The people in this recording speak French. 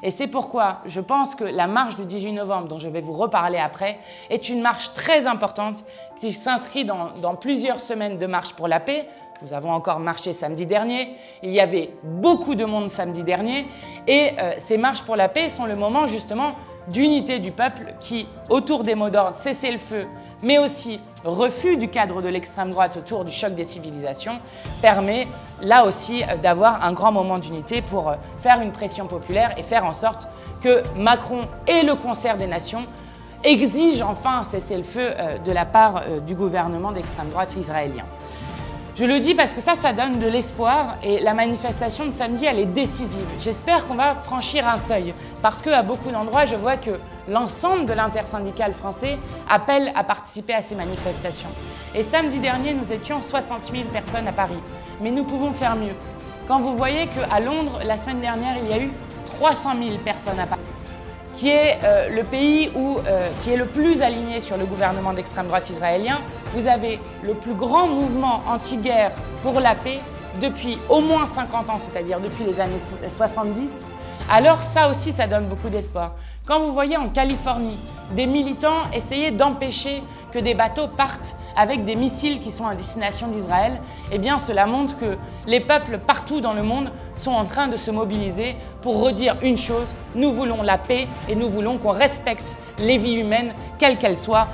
Et c'est pourquoi je pense que la marche du 18 novembre, dont je vais vous reparler après, est une marche très importante qui s'inscrit dans plusieurs semaines de marche pour la paix. Nous avons encore marché samedi dernier, il y avait beaucoup de monde samedi dernier et ces marches pour la paix sont le moment justement d'unité du peuple qui, autour des mots d'ordre cessez-le-feu, mais aussi refus du cadre de l'extrême droite autour du choc des civilisations, permet là aussi d'avoir un grand moment d'unité pour faire une pression populaire et faire en sorte que Macron et le concert des nations exigent enfin un cessez-le-feu de la part du gouvernement d'extrême droite israélien. Je le dis parce que ça donne de l'espoir et la manifestation de samedi, elle est décisive. J'espère qu'on va franchir un seuil parce qu'à beaucoup d'endroits, je vois que l'ensemble de l'intersyndical français appelle à participer à ces manifestations. Et samedi dernier, nous étions 60 000 personnes à Paris. Mais nous pouvons faire mieux. Quand vous voyez qu'à Londres, la semaine dernière, il y a eu 300 000 personnes à Paris, qui est le pays qui est le plus aligné sur le gouvernement d'extrême droite israélien. Vous avez le plus grand mouvement anti-guerre pour la paix depuis au moins 50 ans, c'est-à-dire depuis les années 70. Alors ça aussi, ça donne beaucoup d'espoir. Quand vous voyez en Californie des militants essayer d'empêcher que des bateaux partent avec des missiles qui sont à destination d'Israël, eh bien cela montre que les peuples partout dans le monde sont en train de se mobiliser pour redire une chose, nous voulons la paix et nous voulons qu'on respecte les vies humaines, quelles qu'elles soient.